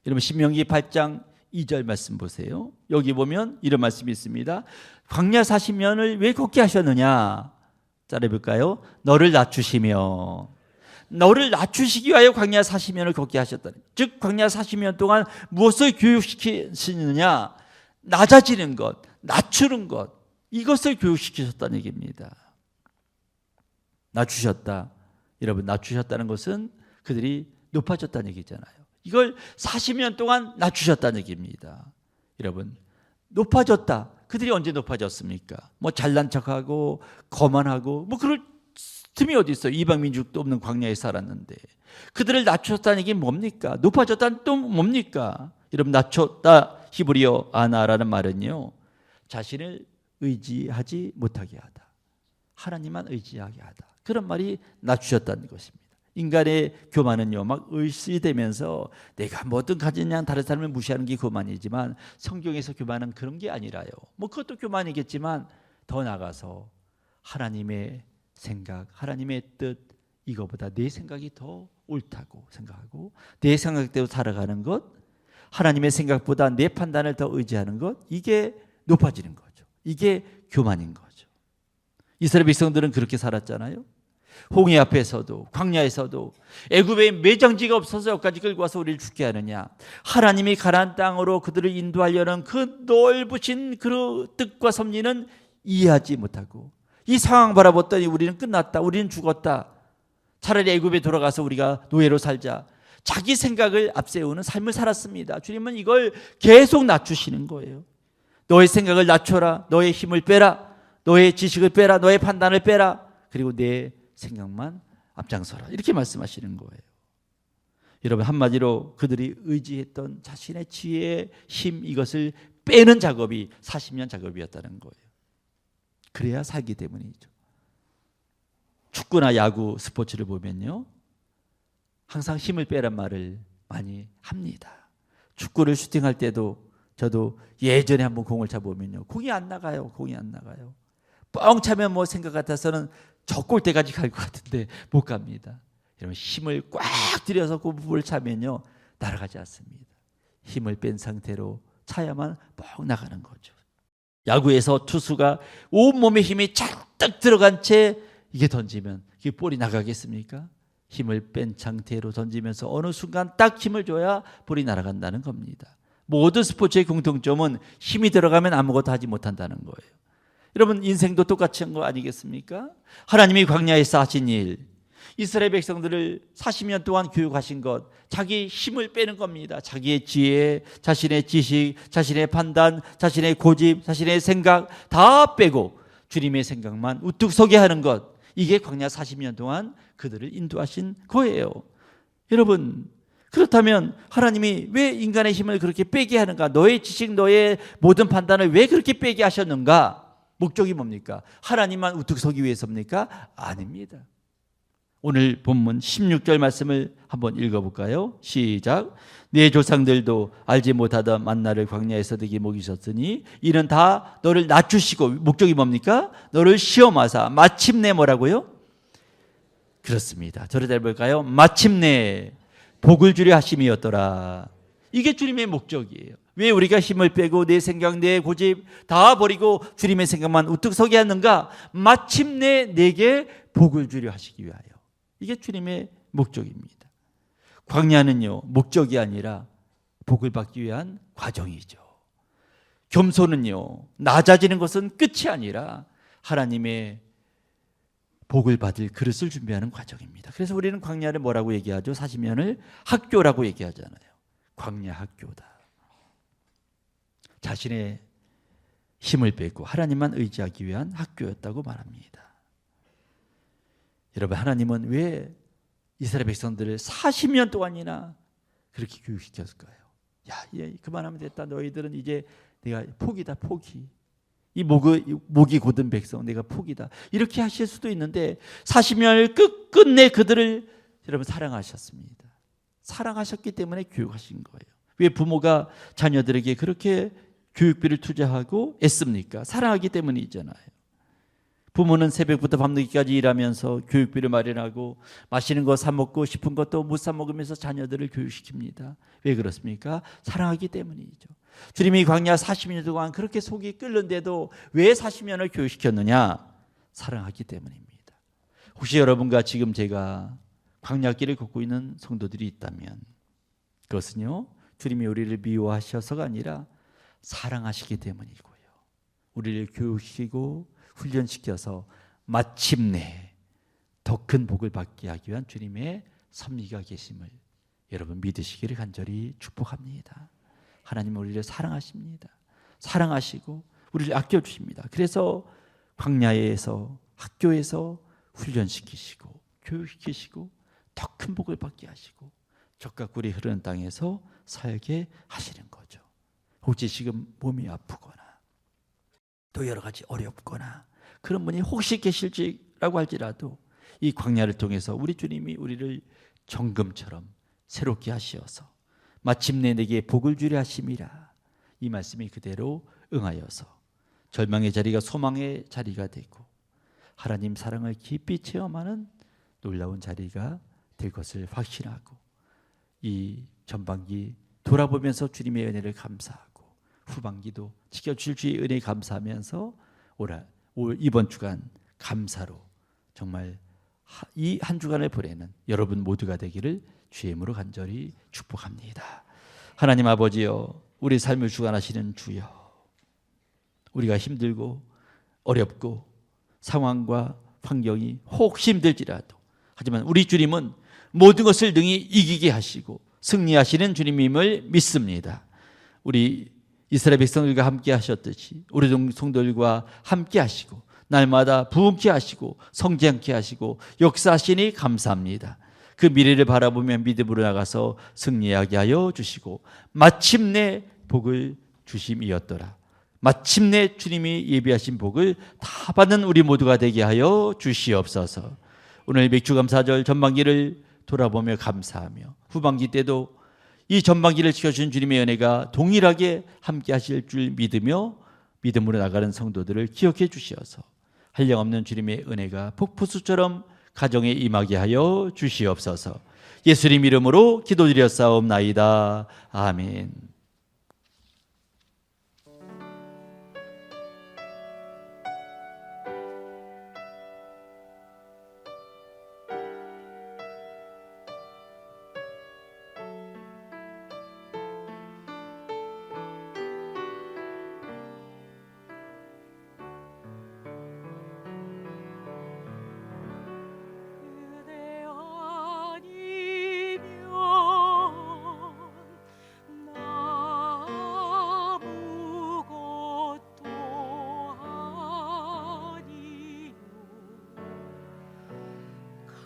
S4: 여러분, 신명기 8장 2절 말씀 보세요. 여기 보면 이런 말씀이 있습니다. 광야 40년을 왜 걷게 하셨느냐? 따라해볼까요? 너를 낮추시며 너를 낮추시기 위하여 광야 40년을 걷게 하셨다. 즉 광야 40년 동안 무엇을 교육시키시느냐? 낮아지는 것, 낮추는 것, 이것을 교육시키셨다는 얘기입니다. 낮추셨다. 여러분, 낮추셨다는 것은 그들이 높아졌다는 얘기잖아요. 이걸 40년 동안 낮추셨다는 얘기입니다. 여러분, 높아졌다. 그들이 언제 높아졌습니까? 뭐 잘난 척하고 거만하고 뭐 그럴 틈이 어디 있어요? 이방 민족도 없는 광야에 살았는데 그들을 낮췄다는 얘기 뭡니까? 높아졌다는 또 뭡니까? 여러분, 낮췄다 히브리어 아나라는 말은요, 자신을 의지하지 못하게 하다. 하나님만 의지하게 하다. 그런 말이 낮추셨다는 것입니다. 인간의 교만은요, 막 의시되면서 내가 뭐든 가졌냐 다른 사람을 무시하는 게 교만이지만 성경에서 교만은 그런 게 아니라요. 뭐 그것도 교만이겠지만 더 나아가서 하나님의 생각, 하나님의 뜻, 이거보다 내 생각이 더 옳다고 생각하고 내 생각대로 살아가는 것, 하나님의 생각보다 내 판단을 더 의지하는 것, 이게 높아지는 거죠. 이게 교만인 거죠. 이스라엘 백성들은 그렇게 살았잖아요. 홍해 앞에서도 광야에서도 애굽에 매장지가 없어서 여기까지 끌고 와서 우리를 죽게 하느냐, 하나님이 가나안 땅으로 그들을 인도하려는 그 넓으신 그 뜻과 섭리는 이해하지 못하고 이 상황 바라봤더니 우리는 끝났다, 우리는 죽었다, 차라리 애굽에 돌아가서 우리가 노예로 살자, 자기 생각을 앞세우는 삶을 살았습니다. 주님은 이걸 계속 낮추시는 거예요. 너의 생각을 낮춰라, 너의 힘을 빼라, 너의 지식을 빼라, 너의 판단을 빼라, 그리고 내 생각만 앞장서라, 이렇게 말씀하시는 거예요. 여러분, 한마디로 그들이 의지했던 자신의 지혜의 힘, 이것을 빼는 작업이 40년 작업이었다는 거예요. 그래야 살기 때문이죠. 축구나 야구, 스포츠를 보면요, 항상 힘을 빼란 말을 많이 합니다. 축구를 슈팅할 때도 저도 예전에 한번 공을 잡으면요, 공이 안 나가요. 공이 안 나가요. 뻥 차면 뭐 생각 같아서는 저 골대까지 갈 것 같은데 못 갑니다. 여러분, 힘을 꽉 들여서 그 부분을 차면요, 날아가지 않습니다. 힘을 뺀 상태로 차야만 뻥 나가는 거죠. 야구에서 투수가 온몸에 힘이 잔뜩 들어간 채 이게 던지면 이게 볼이 나가겠습니까? 힘을 뺀 상태로 던지면서 어느 순간 딱 힘을 줘야 볼이 날아간다는 겁니다. 모든 스포츠의 공통점은 힘이 들어가면 아무것도 하지 못한다는 거예요. 여러분, 인생도 똑같이 한 거 아니겠습니까? 하나님이 광야에서 하신 일, 이스라엘 백성들을 40년 동안 교육하신 것, 자기 힘을 빼는 겁니다. 자기의 지혜, 자신의 지식, 자신의 판단, 자신의 고집, 자신의 생각 다 빼고 주님의 생각만 우뚝 서게 하는 것, 이게 광야 40년 동안 그들을 인도하신 거예요. 여러분, 그렇다면 하나님이 왜 인간의 힘을 그렇게 빼게 하는가? 너의 지식, 너의 모든 판단을 왜 그렇게 빼게 하셨는가? 목적이 뭡니까? 하나님만 우뚝 서기 위해서입니까? 아닙니다. 오늘 본문 16절 말씀을 한번 읽어볼까요? 시작. 내 조상들도 알지 못하던 만나를 광야에서 내게 먹이셨으니 이는 다 너를 낮추시고, 목적이 뭡니까? 너를 시험하사 마침내 뭐라고요? 그렇습니다. 저를 잘 볼까요? 마침내 복을 주려 하심이었더라. 이게 주님의 목적이에요. 왜 우리가 힘을 빼고 내 생각, 내 고집 다 버리고 주님의 생각만 우뚝 서게 하는가? 마침내 내게 복을 주려 하시기 위하여. 이게 주님의 목적입니다. 광야는요, 목적이 아니라 복을 받기 위한 과정이죠. 겸손은요, 낮아지는 것은 끝이 아니라 하나님의 복을 받을 그릇을 준비하는 과정입니다. 그래서 우리는 광야를 뭐라고 얘기하죠? 40년을 학교라고 얘기하잖아요. 광야 학교다. 자신의 힘을 빼고 하나님만 의지하기 위한 학교였다고 말합니다. 여러분, 하나님은 왜 이스라엘 백성들을 40년 동안이나 그렇게 교육시켰을까요? 야, 이제 그만하면 됐다. 너희들은 이제 내가 포기다, 포기. 이 목이 곧은 백성, 내가 포기다. 이렇게 하실 수도 있는데 40년을 끝끝내 그들을 여러분 사랑하셨습니다. 사랑하셨기 때문에 교육하신 거예요. 왜 부모가 자녀들에게 그렇게 교육비를 투자하고 애씁니까? 사랑하기 때문이잖아요. 부모는 새벽부터 밤늦게까지 일하면서 교육비를 마련하고 맛있는 거 사 먹고 싶은 것도 못 사 먹으면서 자녀들을 교육시킵니다. 왜 그렇습니까? 사랑하기 때문이죠. 주님이 광야 40년 동안 그렇게 속이 끓는데도 왜 40년을 교육시켰느냐? 사랑하기 때문입니다. 혹시 여러분과 지금 제가 광야길을 걷고 있는 성도들이 있다면 그것은요, 주님이 우리를 미워하셔서가 아니라 사랑하시기 때문이고요. 우리를 교육시키고 훈련시켜서 마침내 더 큰 복을 받게 하기 위한 주님의 섭리가 계심을 여러분 믿으시기를 간절히 축복합니다. 하나님은 우리를 사랑하십니다. 사랑하시고 우리를 아껴주십니다. 그래서 광야에서, 학교에서 훈련시키시고 교육시키시고 더 큰 복을 받게 하시고 젖과 꿀이 흐르는 땅에서 살게 하시는 거죠. 혹시 지금 몸이 아프거나 또 여러 가지 어렵거나 그런 분이 혹시 계실지라고 할지라도 이 광야를 통해서 우리 주님이 우리를 정금처럼 새롭게 하시어서 마침내 내게 복을 주려 하심이라, 이 말씀이 그대로 응하여서 절망의 자리가 소망의 자리가 되고 하나님 사랑을 깊이 체험하는 놀라운 자리가 될 것을 확신하고, 이 전반기 돌아보면서 주님의 은혜를 감사하고 후반기도 지켜주실 주의 은혜에 감사하면서 이번 주간 감사로 정말 이 한 주간을 보내는 여러분 모두가 되기를 주의 이름으로 간절히 축복합니다. 하나님 아버지여, 우리 삶을 주관하시는 주여, 우리가 힘들고 어렵고 상황과 환경이 혹시 힘들지라도, 하지만 우리 주님은 모든 것을 능히 이기게 하시고 승리하시는 주님임을 믿습니다. 우리 이스라엘 백성들과 함께 하셨듯이 우리 성도들과 함께 하시고 날마다 부흥케 하시고 성장케 하시고 역사하시니 감사합니다. 그 미래를 바라보며 믿음으로 나가서 승리하게 하여 주시고 마침내 복을 주심이었더라. 마침내 주님이 예비하신 복을 다 받는 우리 모두가 되게 하여 주시옵소서. 오늘 맥주감사절 전반기를 돌아보며 감사하며 후반기 때도 이 전반기를 지켜주신 주님의 은혜가 동일하게 함께 하실 줄 믿으며 믿음으로 나가는 성도들을 기억해 주시어서 한량없는 주님의 은혜가 폭포수처럼 가정에 임하게 하여 주시옵소서. 예수님 이름으로 기도드렸사옵나이다. 아멘.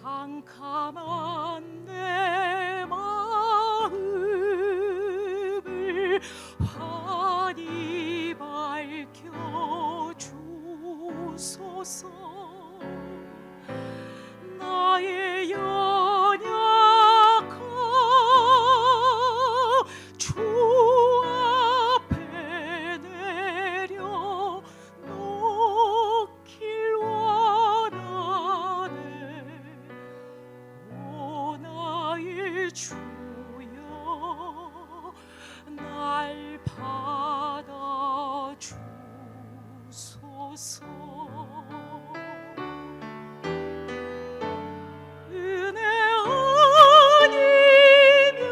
S5: 캄캄한 내 마음을 환히 밝혀 주소서. 나의 연약함 주 앞에 내려 놓길 원하네. 오 나의 주여, 날 받아 주소서. 은혜 아니면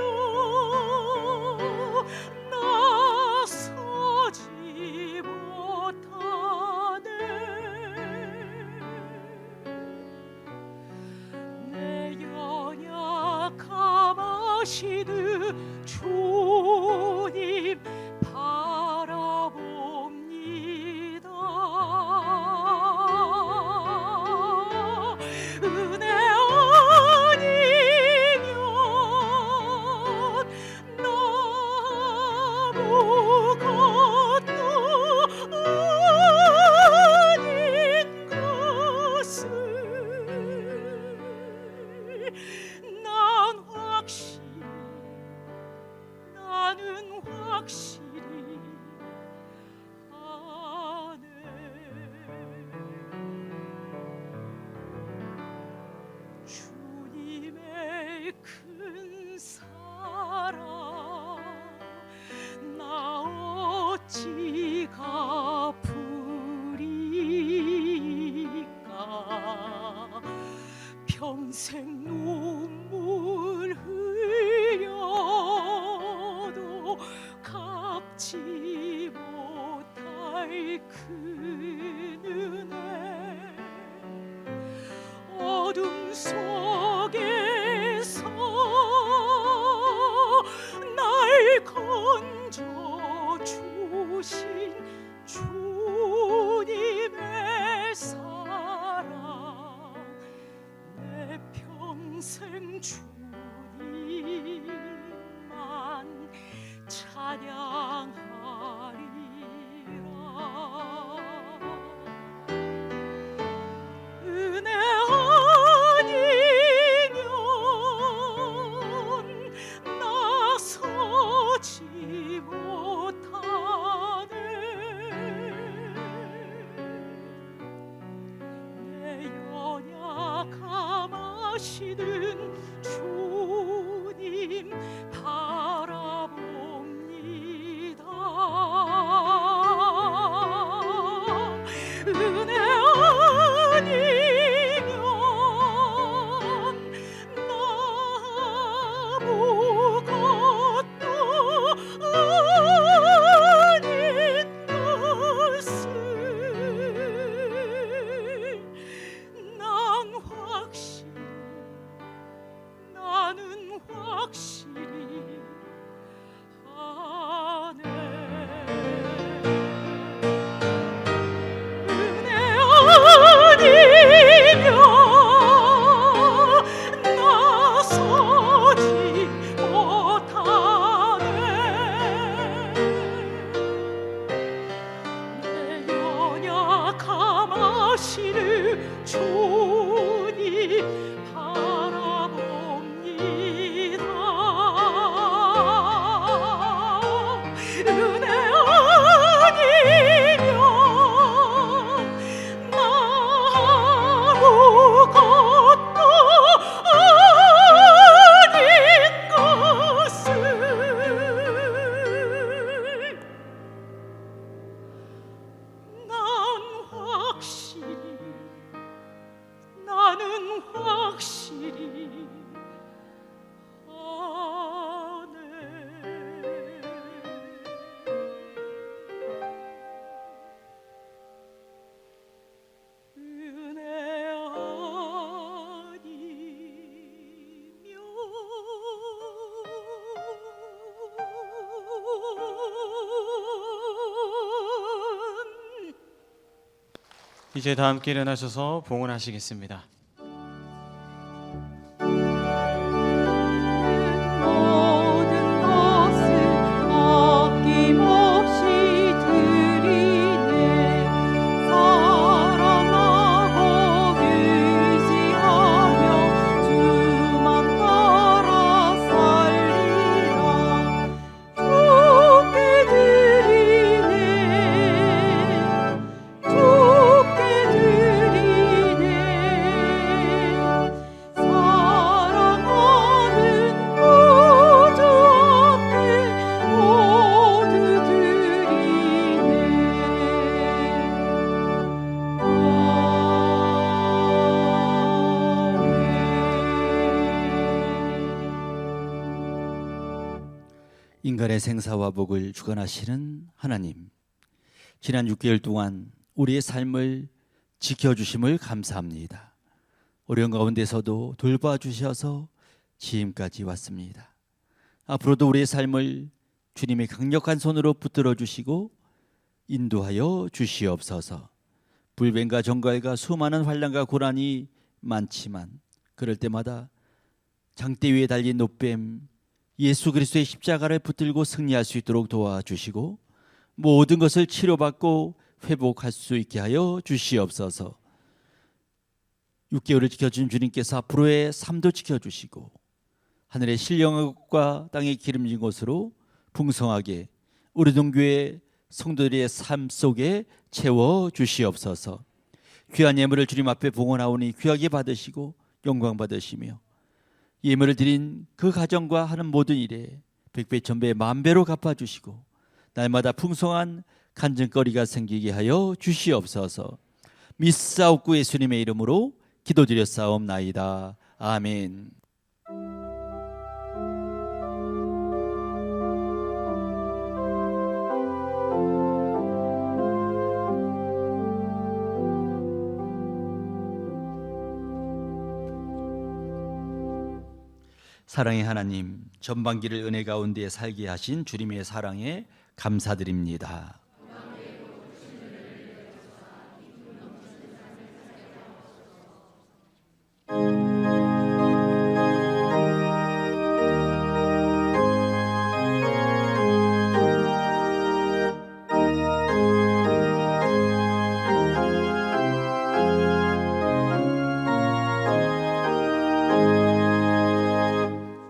S5: 나서지 못하네. 내 연약함 아시는 주님 바라봅니다. 은혜 아니면 나 아무것도 아닌 것을 나는 확실히 아네. 주님의 큰 사랑 나 어찌 갚으리까. 평생 눈물 흘려도 갚지 못할 그 은혜. 어둠 속에서 날 건져 주신 주님의 사랑, 내 평생 주님만 찬양하리라. 주님 바라봅니다. 은혜 아니면 아무것도 아닌 것을 나는 확실히 아네. 은혜 아니면 나서지 못하네. 내 연약함 아시는 주님 바라봅니다. 은혜 아니면 나 아무것도 아닌 것을 나는 확실히 아네. 은혜 아니면
S1: 이제 다 함께 일어나셔서 봉헌하시겠습니다.
S5: 모든 것을 아낌없이 드리네. 사랑하고 의지하며 주만 따라 살리라. 주께 드리네. 주께 드리네. 사랑하는 구주 앞에 모두
S4: 인간의 생사와 복을 주관하시는 하나님, 지난 6개월 동안 우리의 삶을 지켜주심을 감사합니다. 어려운 가운데서도 돌봐주셔서 지금까지 왔습니다. 앞으로도 우리의 삶을 주님의 강력한 손으로 붙들어 주시고 인도하여 주시옵소서. 불변과 정갈과 수많은 환난과 고난이 많지만 그럴 때마다 장대 위에 달린 노뱀 예수 그리스도의 십자가를 붙들고 승리할 수 있도록 도와주시고 모든 것을 치료받고 회복할 수 있게 하여 주시옵소서. 6개월을 지켜준 주님께서 앞으로의 삶도 지켜주시고 하늘의 신령과 땅의 기름진 곳으로 풍성하게 우리 동교회 성도들의 삶 속에 채워주시옵소서. 귀한 예물을 주님 앞에 봉헌하오니 귀하게 받으시고 영광 받으시며 예물을 드린 그 가정과 하는 모든 일에 백배 천배 만배로 갚아주시고 날마다 풍성한 간증거리가 생기게 하여 주시옵소서. 믿사옵고 예수님의 이름으로 기도드렸사옵나이다. 아멘. 사랑의 하나님, 전반기를 은혜 가운데 살게 하신 주님의 사랑에 감사드립니다.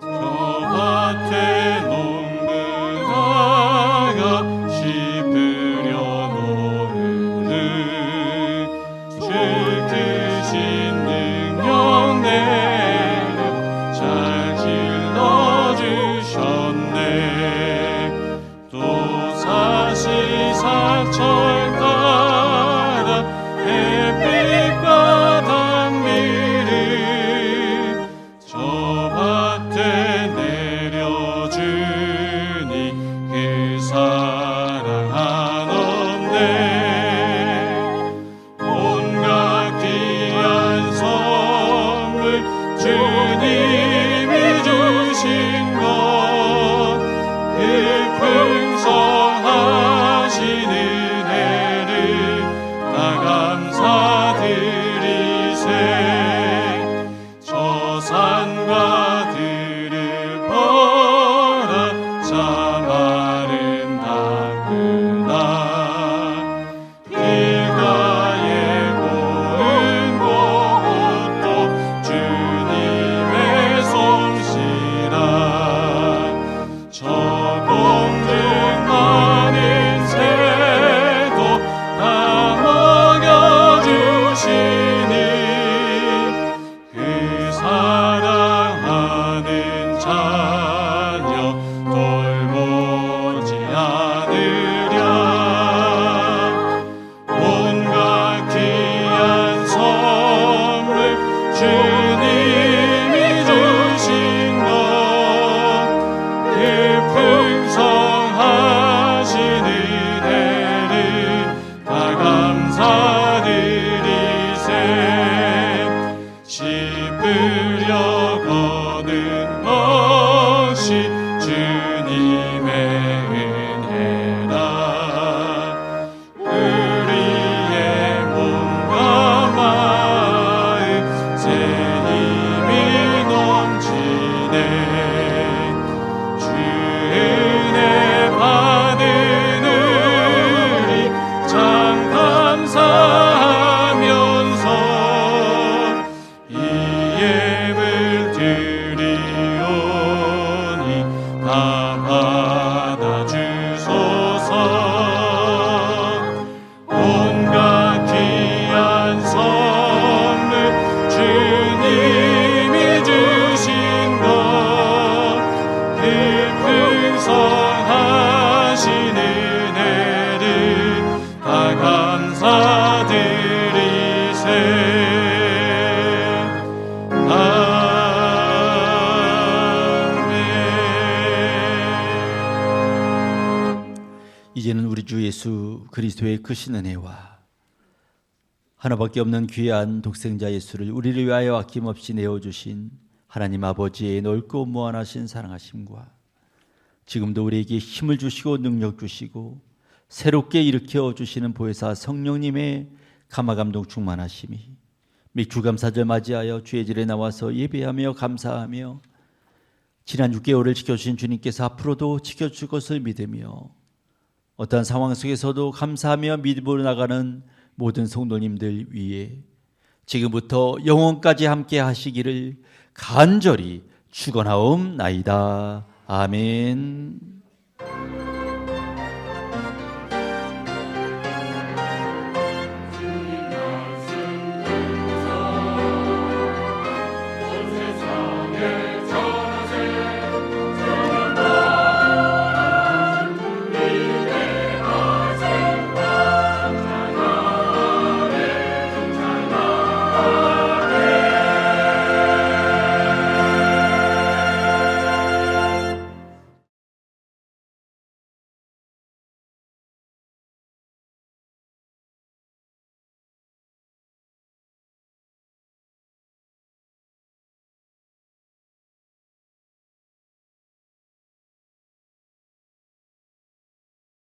S1: 저 밭에 농부가 씹은 주님이 주신 것 그 풍성하신 은혜를 다 감사드리세. 저 산과 들을 보라 자 마른 땅을 길가에 고운 곳도 주님의 솜씨라. 저 공중 많은 새도 다 먹여주시니 그 사랑하는 자녀 돌보지 않으랴. 온갖 귀한 선물 주님이 주신 것 그 풍성하신 은혜를 다 감사드리세. 씹으려 거둔 것이 주님의 은혜라. 우리의 몸과 마음 새 힘이 넘치네. 주 은혜 받으느니 참 감사하면서 이 예물 드리오니 다 받아주소서. 온갖 귀한 선물 주님이 주신 것 그 풍성하신 은혜를 다 감사드리세. 아멘.
S4: 이제는 우리 주 예수 그리스도의 크신 은혜와 하나밖에 없는 귀한 독생자 예수를 우리를 위하여 아낌없이 내어주신 하나님 아버지의 넓고 무한하신 사랑하심과 지금도 우리에게 힘을 주시고 능력 주시고 새롭게 일으켜 주시는 보혜사 성령님의 감화감동 충만하심이 맥주감사절 맞이하여 주의 질에 나와서 예배하며 감사하며 지난 6개월을 지켜주신 주님께서 앞으로도 지켜줄 것을 믿으며 어떠한 상황 속에서도 감사하며 믿음으로 나가는 모든 성도님들 위해 지금부터 영원까지 함께 하시기를 간절히 축원하옵나이다. 아멘.